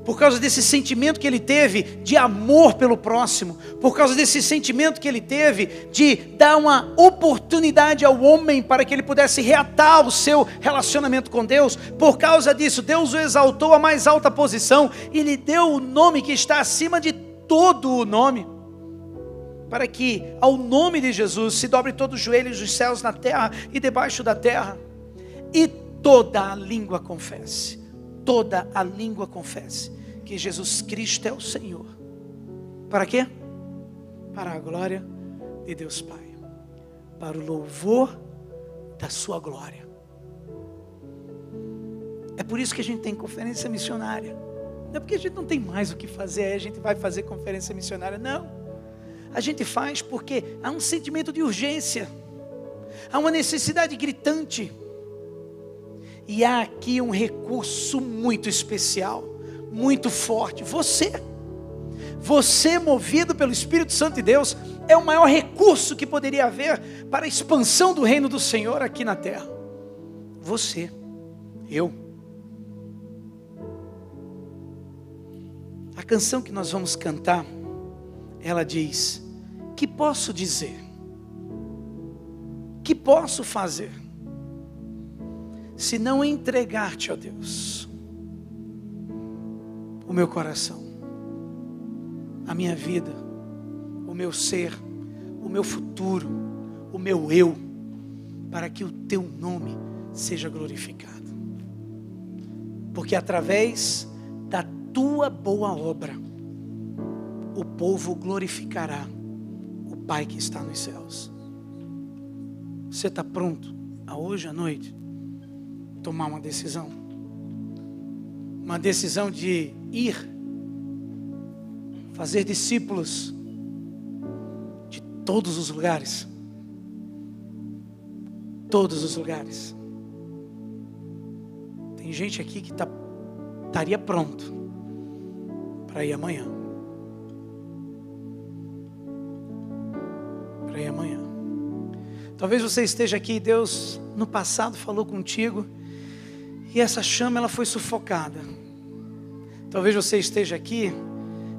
por causa desse sentimento que ele teve de amor pelo próximo, por causa desse sentimento que ele teve de dar uma oportunidade ao homem para que ele pudesse reatar o seu relacionamento com Deus, por causa disso, Deus o exaltou à mais alta posição e lhe deu o nome que está acima de todo o nome, para que ao nome de Jesus se dobre todos os joelhos dos céus, na terra e debaixo da terra, e toda a língua confesse, que Jesus Cristo é o Senhor. Para quê? Para a glória de Deus Pai, para o louvor da sua glória. É por isso que a gente tem conferência missionária. Não é porque a gente não tem mais o que fazer, aí a gente vai fazer conferência missionária, não. A gente faz porque há um sentimento de urgência, há uma necessidade gritante. E há aqui um recurso muito especial, muito forte. Você movido pelo Espírito Santo de Deus, é o maior recurso que poderia haver para a expansão do reino do Senhor aqui na terra. Você, eu. A canção que nós vamos cantar, ela diz, que posso dizer? Que posso fazer? Se não entregar-te, ó Deus, o meu coração, a minha vida, o meu ser, o meu futuro, o meu eu, para que o teu nome seja glorificado. Porque através da tua boa obra, o povo glorificará o Pai que está nos céus. Você está pronto a hoje à noite tomar uma decisão? Uma decisão de ir fazer discípulos de todos os lugares. Todos os lugares. Tem gente aqui que está estaria pronto para ir amanhã. Para ir amanhã. Talvez você esteja aqui e Deus no passado falou contigo e essa chama ela foi sufocada. Talvez você esteja aqui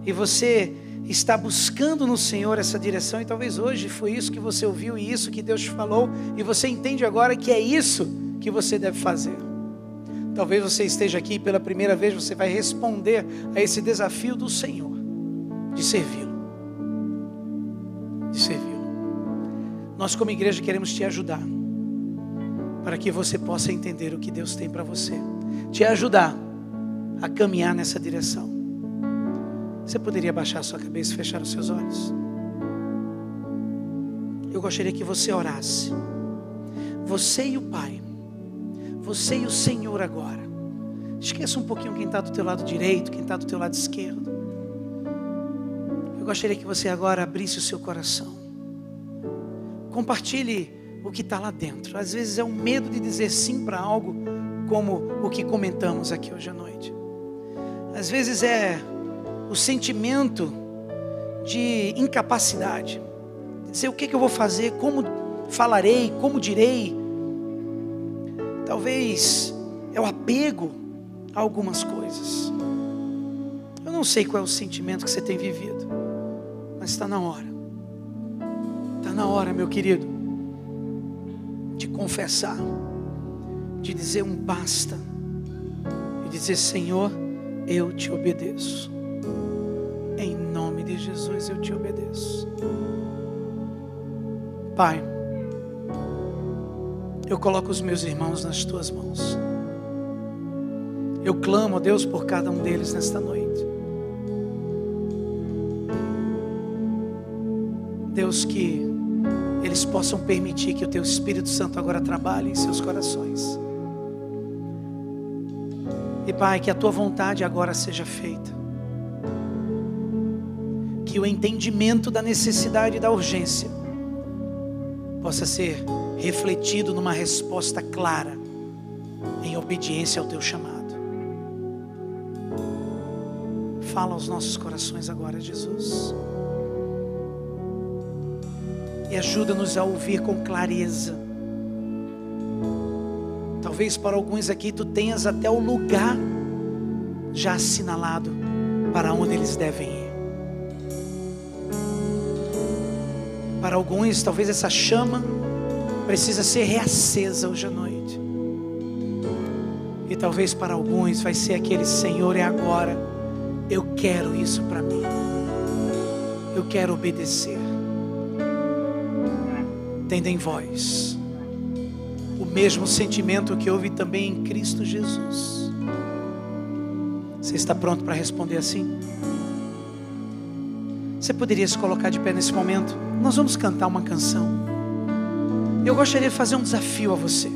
e você está buscando no Senhor essa direção, e talvez hoje foi isso que você ouviu e isso que Deus te falou, e você entende agora que é isso que você deve fazer. Talvez você esteja aqui e pela primeira vez você vai responder a esse desafio do Senhor, de servi-lo. De servi-lo. Nós como igreja queremos te ajudar, para que você possa entender o que Deus tem para você, te ajudar a caminhar nessa direção. Você poderia baixar a sua cabeça e fechar os seus olhos? Eu gostaria que você orasse. Você e o Pai. Você e o Senhor agora. Esqueça um pouquinho quem está do teu lado direito, quem está do teu lado esquerdo. Eu gostaria que você agora abrisse o seu coração. Compartilhe o que está lá dentro. Às vezes é o medo de dizer sim para algo, como o que comentamos aqui hoje à noite. Às vezes é o sentimento de incapacidade, de dizer o que eu vou fazer, como falarei, como direi. Talvez é o apego a algumas coisas. Eu não sei qual é o sentimento que você tem vivido, mas está na hora. Está na hora, meu querido, de confessar, de dizer um basta, e dizer: Senhor, eu te obedeço. Em nome de Jesus eu te obedeço. Pai, eu coloco os meus irmãos nas tuas mãos. Eu clamo a Deus por cada um deles nesta noite. Deus, que eles possam permitir que o teu Espírito Santo agora trabalhe em seus corações. E Pai, que a tua vontade agora seja feita. Que o entendimento da necessidade e da urgência possa ser refletido numa resposta clara, em obediência ao teu chamado. Fala aos nossos corações agora, Jesus. E ajuda-nos a ouvir com clareza. Talvez para alguns aqui tu tenhas até o lugar já assinalado para onde eles devem ir. Para alguns, talvez essa chama precisa ser reacesa hoje à noite. E talvez para alguns vai ser aquele: Senhor, é agora. Eu quero isso para mim. Eu quero obedecer. Tendo em vós o mesmo sentimento que houve também em Cristo Jesus. Você está pronto para responder assim? Você poderia se colocar de pé nesse momento? Nós vamos cantar uma canção. Eu gostaria de fazer um desafio a você.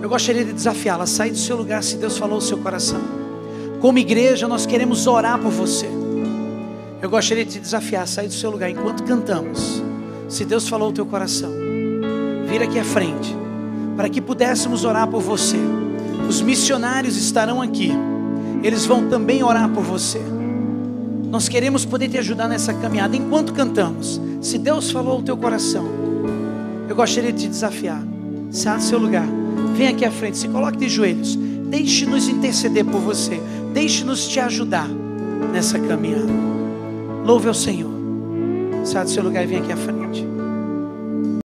Eu gostaria de desafiá-la a sair do seu lugar, se Deus falou no seu coração. Como igreja, nós queremos orar por você. Eu gostaria de te desafiar a sair do seu lugar enquanto cantamos. Se Deus falou no teu coração, vir aqui à frente, para que pudéssemos orar por você. Os missionários estarão aqui. Eles vão também orar por você. Nós queremos poder te ajudar nessa caminhada enquanto cantamos. Se Deus falou ao teu coração, eu gostaria de te desafiar. Saia do seu lugar, vem aqui à frente, se coloque de joelhos. Deixe-nos interceder por você. Deixe-nos te ajudar nessa caminhada. Louve ao Senhor. Saia do seu lugar e vem aqui à frente.